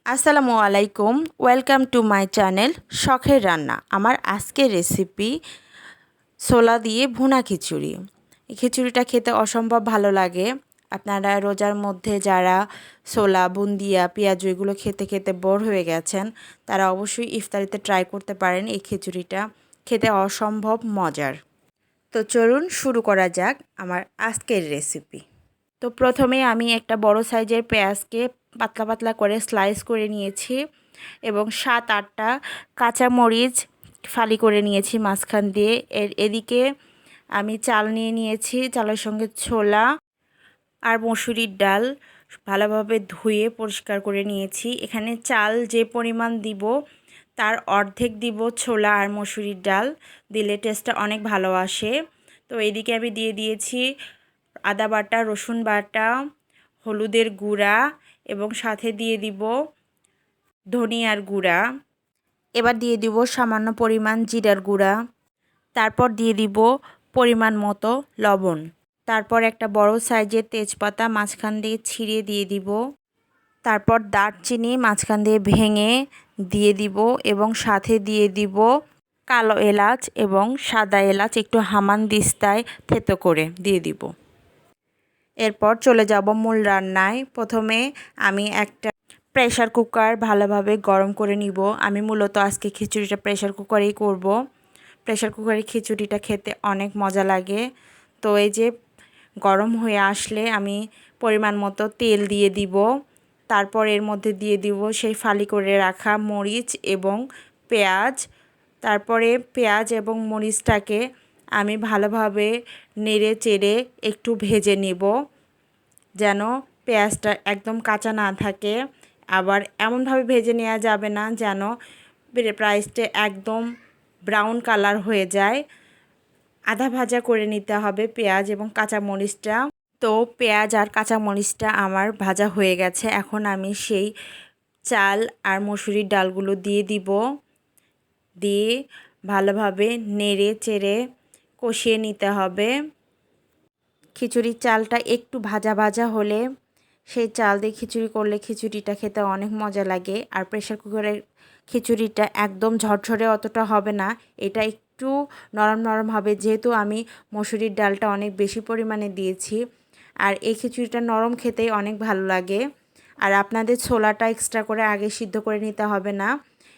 আসসালামু আলাইকুম, welcome to my channel শখের রান্না। আমার আজকের রেসিপি ছোলা দিয়ে ভুনা খিচুড়ি। এই খিচুড়িটা খেতে অসম্ভব ভালো লাগে। আপনারা রোজার মধ্যে যারা ছোলা, বুন্দিয়া, পেঁয়াজু এগুলো খেতে খেতে বোর হয়ে গেছেন, তারা অবশ্যই ইফতারিতে ট্রাই করতে পারেন। এই খিচুড়িটা খেতে অসম্ভব মজার। তো চলুন শুরু করা যাক আমার আজকের রেসিপি। তো প্রথমে আমি একটা বড় সাইজের পেঁয়াজকে পাতলা পাতলা করে স্লাইস করে নিয়েছি এবং 7-8টা কাঁচামরিচ ফালি করে নিয়েছি মাঝখান দিয়ে। এদিকে আমি চাল নিয়ে নিয়েছি, চালের সঙ্গে ছোলা আর মসুরির ডাল ভালোভাবে ধুয়ে পরিষ্কার করে নিয়েছি। এখানে চাল যে পরিমাণ দিব তার অর্ধেক দিব ছোলা আর মসুরির ডাল, দিলে টেস্টটা অনেক ভালো আসে। তো এদিকে আমি দিয়ে দিয়েছি আদা বাটা, রসুন বাটা, হলুদের গুঁড়া এবং সাথে দিয়ে দিব ধনিয়ার গুঁড়া। এবার দিয়ে দিব সামান্য পরিমাণ জিরার গুঁড়া। তারপর দিয়ে দিব পরিমাণ মতো লবণ। তারপর একটা বড় সাইজের তেজপাতা মাঝখান দিয়ে ছিঁড়ে দিয়ে দিব। তারপর দারচিনি মাঝখান দিয়ে ভেঙে দিয়ে দিব এবং সাথে দিয়ে দিব কালো এলাচ এবং সাদা এলাচ একটু হামানদিস্তায় থেতো করে দিয়ে দিব। এরপর চলে যাব মূল রান্নায়। প্রথমে আমি একটা প্রেশার কুকার ভালোভাবে গরম করে নিব। আমি মূলত আজকে খিচুড়িটা প্রেশার কুকারেই করব। প্রেশার কুকারে খিচুড়িটা খেতে অনেক মজা লাগে। তো এই যে গরম হয়ে আসলে আমি পরিমাণ মতো তেল দিয়ে দিব। তারপর এর মধ্যে দিয়ে দিব সেই ফালি করে রাখা মরিচ এবং পেঁয়াজ। তারপরে পেঁয়াজ এবং মরিচটাকে আমি ভালোভাবে নেড়ে চেড়ে একটু ভেজে নেব, যেন পেঁয়াজটা একদম কাঁচা না থাকে। আবার এমনভাবে ভেজে নেওয়া যাবে না যেন প্রাইসটা একদম ব্রাউন কালার হয়ে যায়। আধা ভাজা করে নিতে হবে পেঁয়াজ এবং কাঁচামরিচটা। তো পেঁয়াজ আর কাঁচামরিচটা আমার ভাজা হয়ে গেছে। এখন আমি সেই চাল আর মসুরির ডালগুলো দিয়ে দিব। দিয়ে ভালোভাবে নেড়ে চেড়ে কষিয়ে নিতে হবে। খিচুড়ির চালটা একটু ভাজা ভাজা হলে সেই চাল দিয়ে খিচুড়ি করলে খিচুড়িটা খেতে অনেক মজা লাগে। আর প্রেশার কুকারের খিচুড়িটা একদম ঝরঝরে অতটা হবে না, এটা একটু নরম নরম হবে, যেহেতু আমি মসুরির ডালটা অনেক বেশি পরিমাণে দিয়েছি। আর এই খিচুড়িটা নরম খেতেই অনেক ভালো লাগে। আর আপনাদের ছোলাটা এক্সট্রা করে আগে সিদ্ধ করে নিতে হবে না।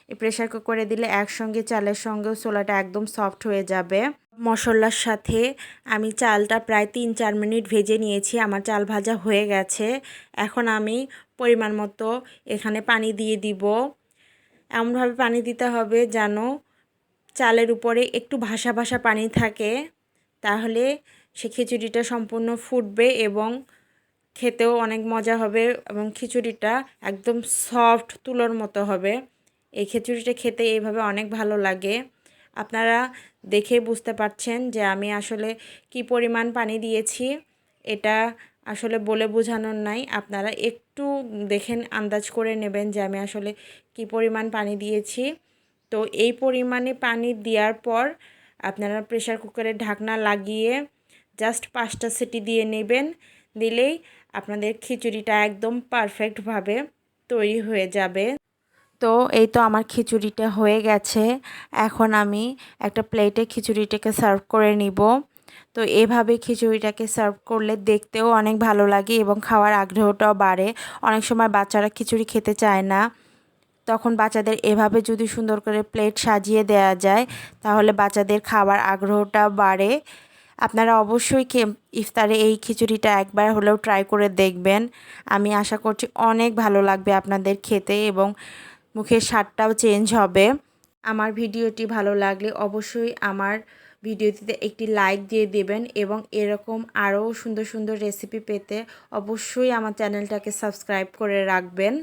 এই প্রেশার কুকারে দিলে একসঙ্গে চালের সঙ্গেও ছোলাটা একদম সফট হয়ে যাবে। মশলার সাথে আমি চালটা প্রায় 3-4 মিনিট ভেজে নিয়েছি। আমার চাল ভাজা হয়ে গেছে। এখন আমি পরিমাণ মতো এখানে পানি দিয়ে দিব। এমনভাবে পানি দিতে হবে যেন চালের উপরে একটু ভাসা ভাসা পানি থাকে, তাহলে সে খিচুড়িটা সম্পূর্ণ ফুটবে এবং খেতেও অনেক মজা হবে এবং খিচুড়িটা একদম সফট তুলোর মতো হবে। এই খিচুড়িটা খেতে এইভাবে অনেক ভালো লাগে। আপনারা দেখে বুঝতে পারছেন যে আমি আসলে কি পরিমাণ পানি দিয়েছি। এটা আসলে বলে বোঝানোর নাই, আপনারা একটু দেখেন, আন্দাজ করে নেবেন যে আমি আসলে কি পরিমাণ পানি দিয়েছি। তো এই পরিমাণে পানি দেওয়ার পর আপনারা প্রেশার কুকারের ঢাকনা লাগিয়ে জাস্ট 5টা সিটি দিয়ে নেবেন। দিলেই আপনাদের খিচুড়িটা একদম পারফেক্টভাবে তৈরি হয়ে যাবে। তো এই তো আমার খিচুড়িটা হয়ে গেছে। এখন আমি একটা প্লেটে খিচুড়িটাকে সার্ভ করে নিব। তো এভাবে খিচুড়িটাকে সার্ভ করলে দেখতেও অনেক ভালো লাগে এবং খাওয়ার আগ্রহটাও বাড়ে। অনেক সময় বাচ্চারা খিচুড়ি খেতে চায় না, তখন বাচ্চাদের এভাবে যদি সুন্দর করে প্লেট সাজিয়ে দেওয়া যায় তাহলে বাচ্চাদের খাওয়ার আগ্রহটা বাড়ে। আপনারা অবশ্যই ইফতারে এই খিচুড়িটা একবার হলেও ট্রাই করে দেখবেন। আমি আশা করছি অনেক ভালো লাগবে আপনাদের খেতে এবং মুখের স্বাদটাও চেঞ্জ হবে। আমার ভিডিওটি ভালো লাগলে অবশ্যই আমার ভিডিওটিতে একটি লাইক দিয়ে দেবেন এবং এরকম আরও সুন্দর সুন্দর রেসিপি পেতে অবশ্যই আমার চ্যানেলটাকে সাবস্ক্রাইব করে রাখবেন।